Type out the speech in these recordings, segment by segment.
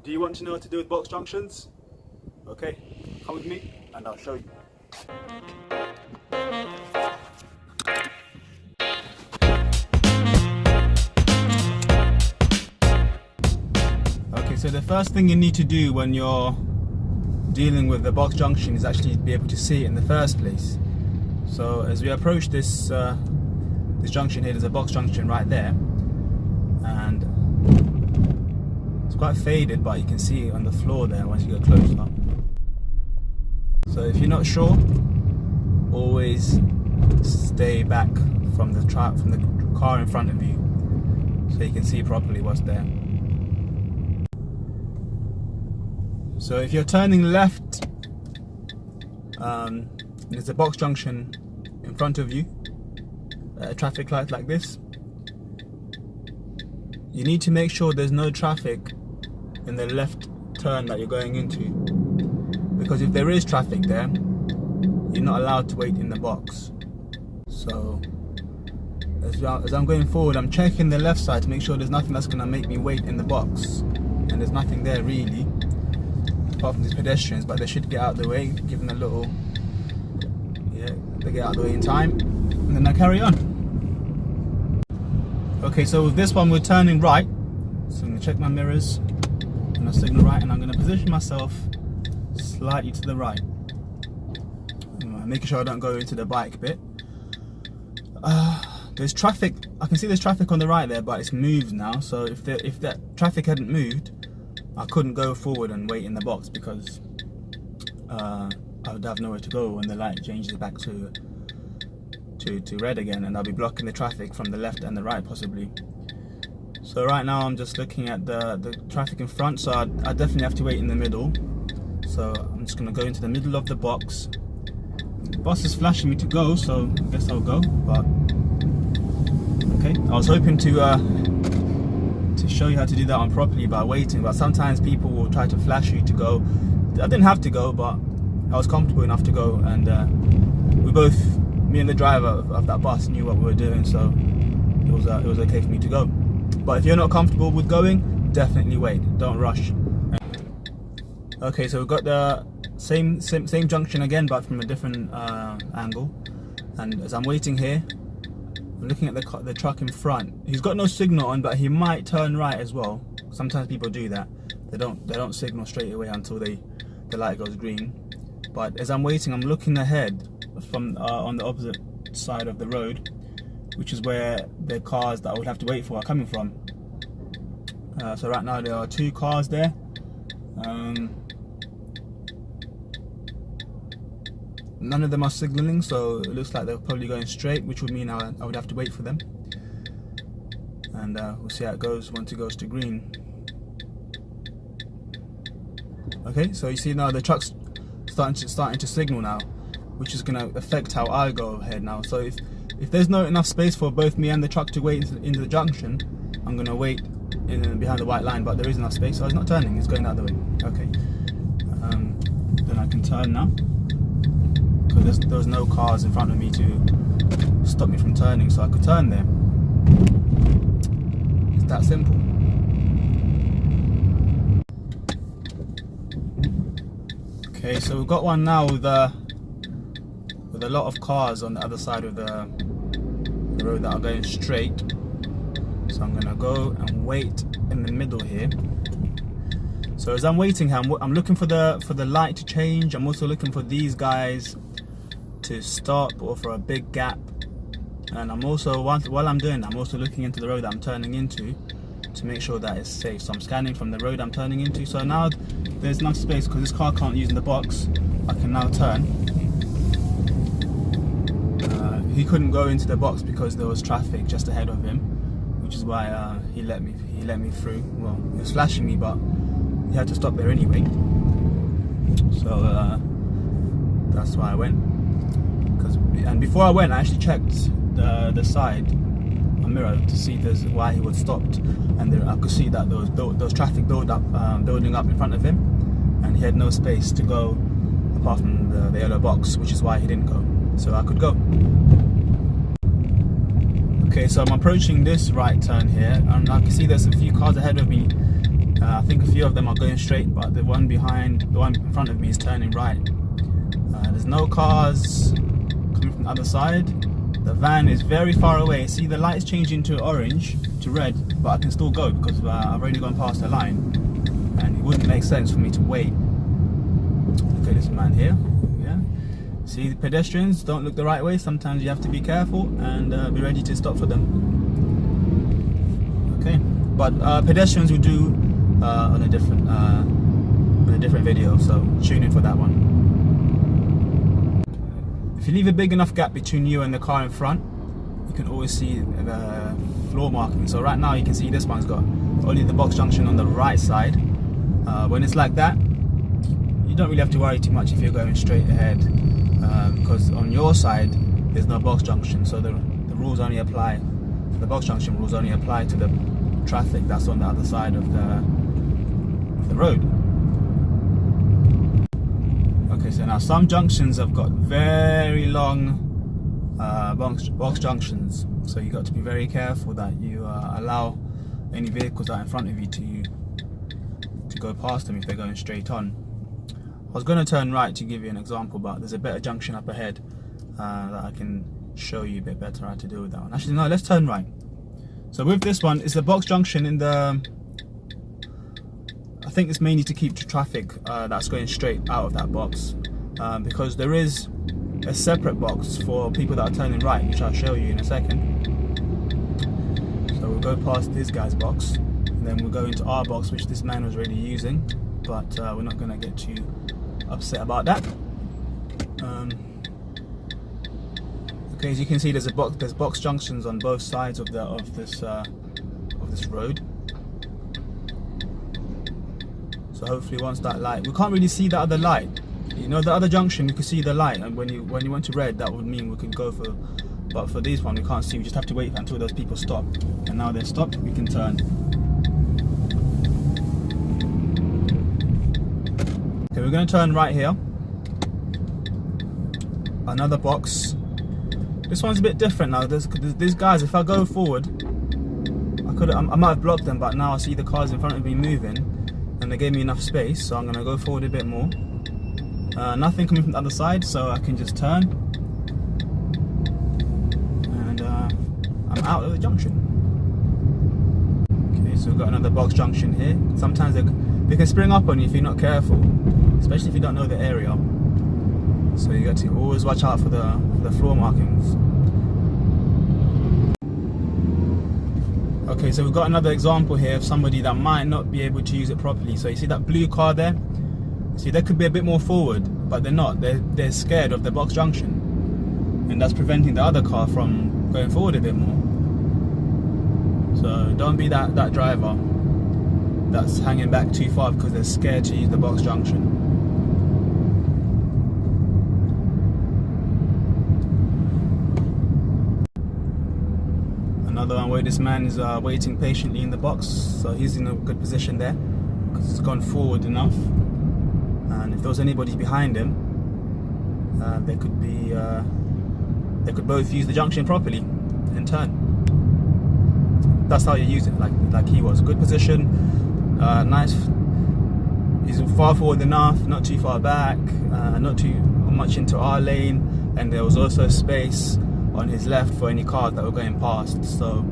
Do you want to know what to do with box junctions? Okay, come with me and I'll show you. Okay, so the first thing you need to do when you're dealing with the box junction is actually be able to see it in the first place. So as we approach this this junction here, there's a box junction right there, and it's quite faded, but you can see it on the floor there once you get closer. So if you're not sure, always stay back from the car in front of you so you can see properly what's there. So if you're turning left, there's a box junction in front of you, a traffic light like this. You need to make sure there's no traffic in the left turn that you're going into, because if there is traffic there, you're not allowed to wait in the box. So as I'm going forward, I'm checking the left side to make sure there's nothing that's going to make me wait in the box, and there's nothing there really, apart from these pedestrians, but they should get out of the way, give them a little, yeah, they get out of the way in time, and then I carry on. Okay, so with this one we're turning right, so I'm going to check my mirrors, and I'll signal right, and I'm going to position myself slightly to the right, making sure I don't go into the bike bit. There's traffic, I can see there's traffic on the right there, but it's moved now, so if that traffic hadn't moved, I couldn't go forward and wait in the box, because I would have nowhere to go when the light changes back to red again, and I'll be blocking the traffic from the left and the right possibly. So right now I'm just looking at the traffic in front, so I definitely have to wait in the middle. So I'm just going to go into the middle of the box. The bus is flashing me to go, so I guess I'll go, but okay. I was hoping to show you how to do that on properly by waiting, but sometimes people will try to flash you to go. I didn't have to go, but I was comfortable enough to go, and we both, me and the driver of that bus, knew what we were doing, so it was okay for me to go. But if you're not comfortable with going, definitely wait, don't rush. Okay, so we've got the same junction again, but from a different angle, and as I'm waiting here, I'm looking at the truck in front. He's got no signal on, but he might turn right as well. Sometimes people do that. They don't signal straight away until the light goes green. But as I'm waiting, I'm looking ahead from on the opposite side of the road, which is where the cars that I would have to wait for are coming from. So right now there are two cars there. None of them are signalling, so it looks like they're probably going straight, which would mean I would have to wait for them. And we'll see how it goes once it goes to green. Okay, so you see now the truck's starting to signal now, which is going to affect how I go ahead now. So if there's not enough space for both me and the truck to wait into the junction, I'm going to wait behind the white line, but there is enough space, so it's not turning, it's going out the way. Okay, then I can turn now, because there was no cars in front of me to stop me from turning, so I could turn there. It's that simple. Okay, so we've got one now with a lot of cars on the other side of the road that are going straight. So I'm gonna go and wait in the middle here. So as I'm waiting here, I'm looking for the light to change. I'm also looking for these guys to stop, or for a big gap. And I'm also, while I'm doing that, I'm also looking into the road that I'm turning into to make sure that it's safe. So I'm scanning from the road I'm turning into. So now there's enough space, because this car can't use in the box. I can now turn. He couldn't go into the box because there was traffic just ahead of him, which is why he let me through. Well, he was flashing me, but he had to stop there anyway. So that's why I went. And before I went, I actually checked the side mirror to see why he was stopped, and I could see that there was traffic building up in front of him, and he had no space to go apart from the yellow box, which is why he didn't go. So I could go. Okay, so I'm approaching this right turn here, and I can see there's a few cars ahead of me I think a few of them are going straight, but the one in front of me is turning right. There's no cars coming from the other side. The van is very far away. See, the light's changing to orange, to red, but I can still go because I've already gone past the line, and it wouldn't make sense for me to wait. Look at this man here. Yeah. See, the pedestrians don't look the right way. Sometimes you have to be careful and be ready to stop for them. Okay, but pedestrians will do on a different video, so tune in for that one. If you leave a big enough gap between you and the car in front, you can always see the floor marking. So right now you can see this one's got only the box junction on the right side. When it's like that, you don't really have to worry too much if you're going straight ahead, because on your side there's no box junction, so the rules only apply. The box junction rules only apply to the traffic that's on the other side of the road. Okay, so now some junctions have got very long box junctions, so you got to be very careful that you allow any vehicles out in front of you to go past them if they're going straight on. I was going to turn right to give you an example, but there's a better junction up ahead that I can show you a bit better how to deal with that one. Actually, no, let's turn right. So with this one, it's a box junction in the... I think it's mainly to keep the traffic that's going straight out of that box, because there is a separate box for people that are turning right, which I'll show you in a second. So we'll go past this guy's box, and then we'll go into our box, which this man was already using, but we're not going to get too upset about that. Okay, as you can see, there's box junctions on both sides of this road. So hopefully once that light, we can't really see the other light. You know, the other junction you can see the light, and when you went to red, that would mean we could go for. But for these one, we can't see. We just have to wait until those people stop. And now they're stopped, we can turn. Okay, we're going to turn right here. Another box. This one's a bit different now. These guys, if I go forward, I might have blocked them, but now I see the cars in front of me moving, and they gave me enough space, so I'm going to go forward a bit more. Nothing coming from the other side, so I can just turn, and I'm out of the junction. Okay, so we've got another box junction here. Sometimes they can spring up on you if you're not careful, especially if you don't know the area. So you got to always watch out for the floor markings. Okay, so we've got another example here of somebody that might not be able to use it properly. So you see that blue car there? See, they could be a bit more forward, but they're not. They're scared of the box junction, and that's preventing the other car from going forward a bit more. So don't be that driver that's hanging back too far because they're scared to use the box junction. Another one where this man is waiting patiently in the box, so he's in a good position there because he's gone forward enough. And if there was anybody behind him, they could both use the junction properly and turn. That's how you use it, like he was. Good position, nice. He's far forward enough, not too far back, not too much into our lane, and there was also space on his left for any cars that were going past. So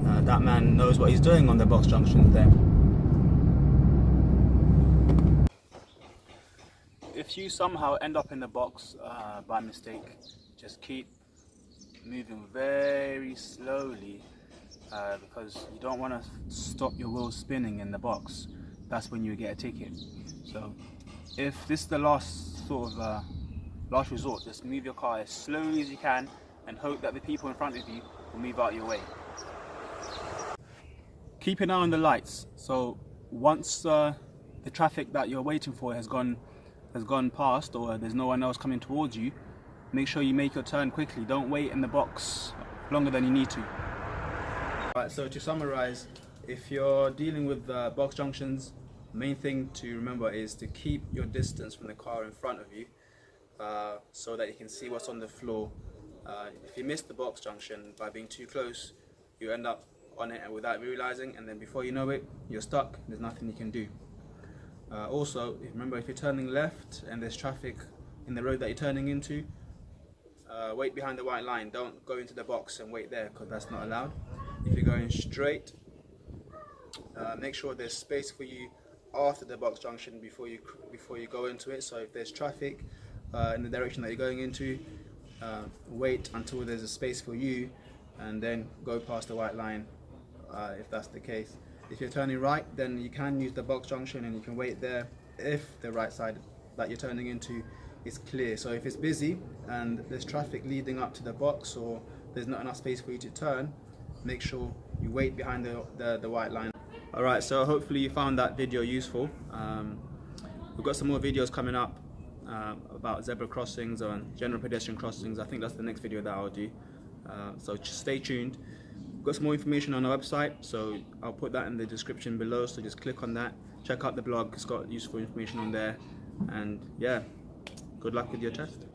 that man knows what he's doing on the box junction there. If you somehow end up in the box by mistake, just keep moving very slowly because you don't want to stop your wheels spinning in the box. That's when you get a ticket. So if this is the last last resort, just move your car as slowly as you can and hope that the people in front of you will move out of your way. Keep an eye on the lights. So once the traffic that you're waiting for has gone past, or there's no one else coming towards you, make sure you make your turn quickly. Don't wait in the box longer than you need to. Right, so to summarize, if you're dealing with box junctions, the main thing to remember is to keep your distance from the car in front of you so that you can see what's on the floor. If you miss the box junction by being too close, you end up on it and without realizing, and then before you know it, you're stuck. There's nothing you can do. Also, remember, if you're turning left and there's traffic in the road that you're turning into, wait behind the white line. Don't go into the box and wait there, because that's not allowed. If you're going straight, make sure there's space for you after the box junction before you go into it. So if there's traffic in the direction that you're going into, wait until there's a space for you and then go past the white line, if that's the case. If you're turning right, then you can use the box junction and you can wait there if the right side that you're turning into is clear. So if it's busy and there's traffic leading up to the box, or there's not enough space for you to turn, make sure you wait behind the white line. Alright, so hopefully you found that video useful. We've got some more videos coming up about zebra crossings or general pedestrian crossings. I think that's the next video that I'll do. So just stay tuned. We've got some more information on our website, so I'll put that in the description below, so just click on that, check out the blog, it's got useful information on there, and yeah, good luck with your test.